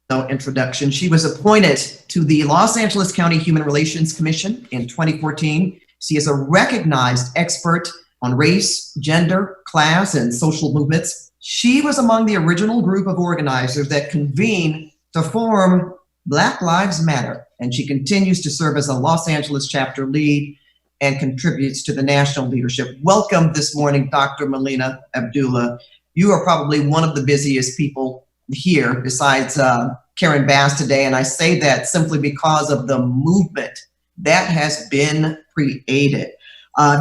no introduction. She was appointed to the Los Angeles County Human Relations Commission in 2014. She is a recognized expert on race, gender, class, and social movements. She was among the original group of organizers that convened to form Black Lives Matter, and she continues to serve as a Los Angeles chapter lead and contributes to the national leadership. Welcome this morning, Dr. Melina Abdullah. You are probably one of the busiest people here besides Karen Bass today, and I say that simply because of the movement that has been created.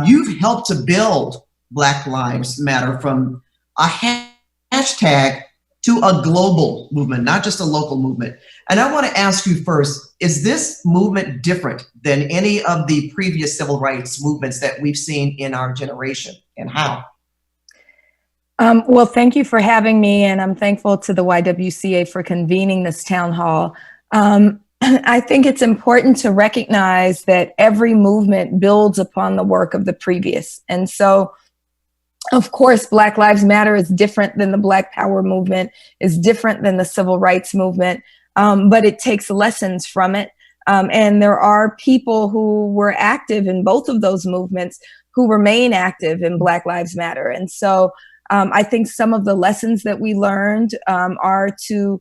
You've helped to build Black Lives Matter from a hashtag to a global movement, not just a local movement. And I want to ask you first, is this movement different than any of the previous civil rights movements that we've seen in our generation, and how? Well, thank you for having me, and I'm thankful to the YWCA for convening this town hall. I think it's important to recognize that every movement builds upon the work of the previous. And so, of course, Black Lives Matter is different than the Black Power movement, is different than the civil rights movement, but it takes lessons from it. And there are people who were active in both of those movements who remain active in Black Lives Matter. And so I think some of the lessons that we learned are to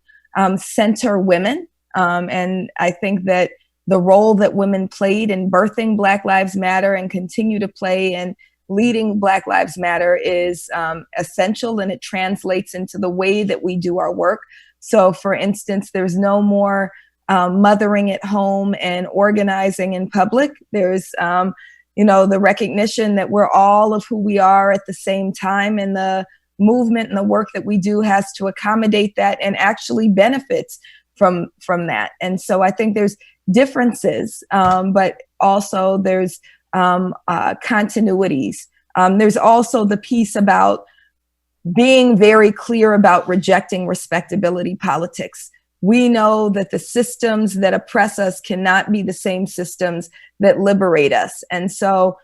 center women. And I think that the role that women played in birthing Black Lives Matter and continue to play in leading Black Lives Matter is essential, and it translates into the way that we do our work. So for instance, there's no more mothering at home and organizing in public. There's the recognition that we're all of who we are at the same time, and the movement and the work that we do has to accommodate that and actually benefits from that. And so I think there's differences, but also there's continuities. There's also the piece about being very clear about rejecting respectability politics. We know that the systems that oppress us cannot be the same systems that liberate us. And so,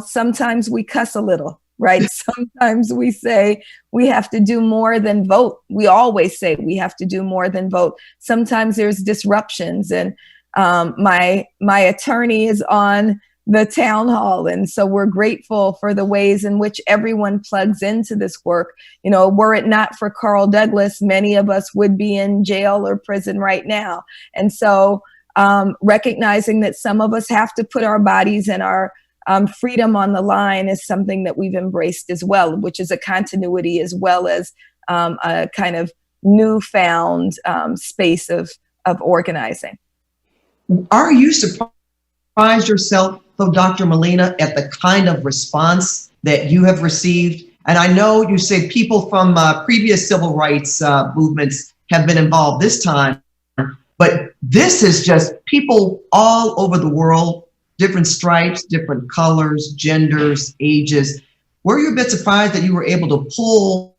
sometimes we cuss a little, right? Sometimes we say we have to do more than vote. We always say we have to do more than vote. Sometimes there's disruptions, and my attorney is on the town hall. And so we're grateful for the ways in which everyone plugs into this work. Were it not for Carl Douglas, many of us would be in jail or prison right now. And so recognizing that some of us have to put our bodies and our freedom on the line is something that we've embraced as well, which is a continuity as well as a kind of newfound space of organizing. Are you surprised yourself, though, Dr. Melina, at the kind of response that you have received? And I know you say people from previous civil rights movements have been involved this time, but this is just people all over the world, different stripes, different colors, genders, ages. Were you a bit surprised that you were able to pull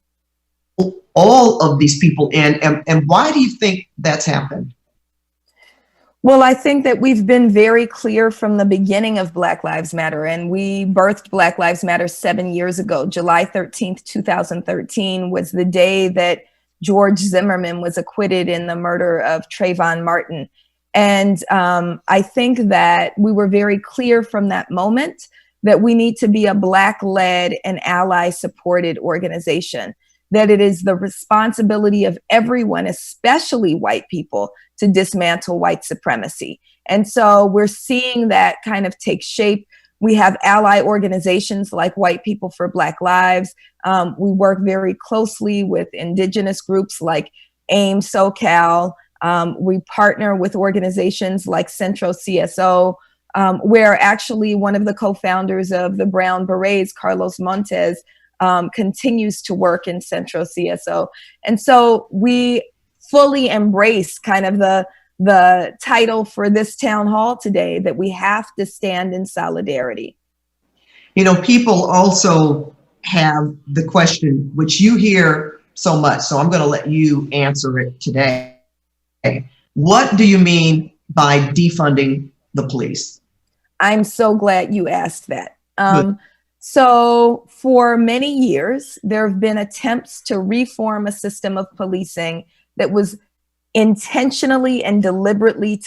all of these people in? And why do you think that's happened? Well, I think that we've been very clear from the beginning of Black Lives Matter, and we birthed Black Lives Matter 7 years ago. July 13th, 2013 was the day that George Zimmerman was acquitted in the murder of Trayvon Martin. And I think that we were very clear from that moment that we need to be a Black-led and ally-supported organization, that it is the responsibility of everyone, especially white people, to dismantle white supremacy. And so we're seeing that kind of take shape. We have ally organizations like White People for Black Lives. We work very closely with indigenous groups like AIM SoCal. We partner with organizations like Centro CSO, where actually one of the co-founders of the Brown Berets, Carlos Montes, continues to work in Centro CSO. And so we fully embrace kind of the title for this town hall today, that we have to stand in solidarity. People also have the question, which you hear so much, so I'm going to let you answer it today. What do you mean by defunding the police? I'm so glad you asked that. So for many years, there have been attempts to reform a system of policing that was intentionally and deliberately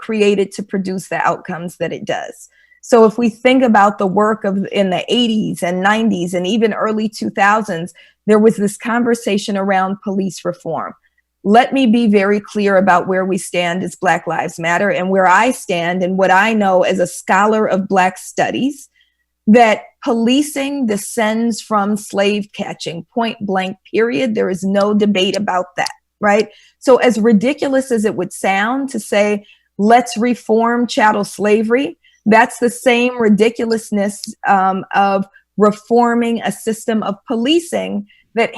created to produce the outcomes that it does. So if we think about the work of in the 80s and 90s and even early 2000s, there was this conversation around police reform. Let me be very clear about where we stand as Black Lives Matter and where I stand and what I know as a scholar of Black studies, that policing descends from slave catching, point blank, period. There is no debate about that, right? So as ridiculous as it would sound to say, let's reform chattel slavery, that's the same ridiculousness of reforming a system of policing that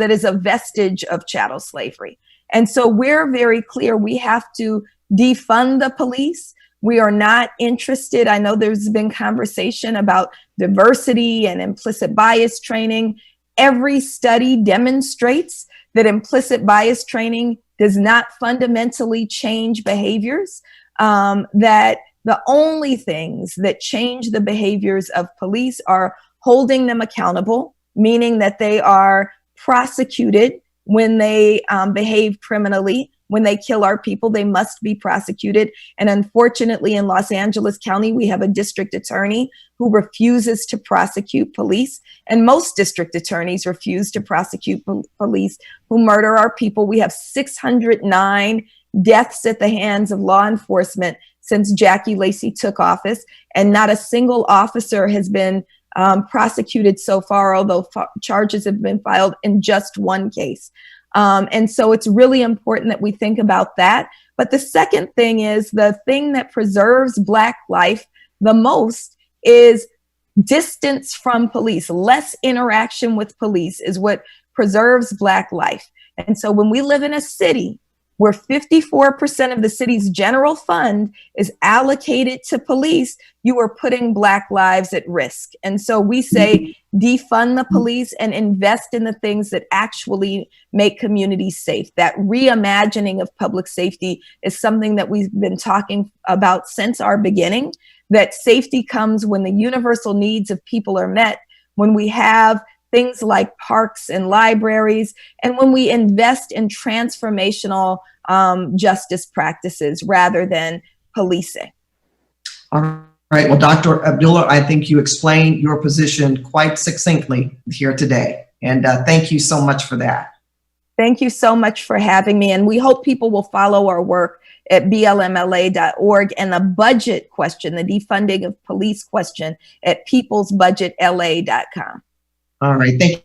is a vestige of chattel slavery. And so we're very clear, we have to defund the police. We are not interested. I know there's been conversation about diversity and implicit bias training. Every study demonstrates that implicit bias training does not fundamentally change behaviors, that the only things that change the behaviors of police are holding them accountable, meaning that they are prosecuted when they behave criminally. When they kill our people, they must be prosecuted. And unfortunately, in Los Angeles County, we have a district attorney who refuses to prosecute police. And most district attorneys refuse to prosecute police who murder our people. We have 609 deaths at the hands of law enforcement since Jackie Lacey took office, and not a single officer has been prosecuted so far, although charges have been filed in just one case. And so it's really important that we think about that. But the second thing is, the thing that preserves Black life the most is distance from police. Less interaction with police is what preserves Black life. And so when we live in a city where 54% of the city's general fund is allocated to police, you are putting Black lives at risk. And so we say defund the police and invest in the things that actually make communities safe. That reimagining of public safety is something that we've been talking about since our beginning, that safety comes when the universal needs of people are met, when we have things like parks and libraries, and when we invest in transformational justice practices rather than policing. All right. Well, Dr. Abdullah, I think you explained your position quite succinctly here today. And thank you so much for that. Thank you so much for having me. And we hope people will follow our work at blmla.org, and the budget question, the defunding of police question, at peoplesbudgetla.com. All right. Thank you.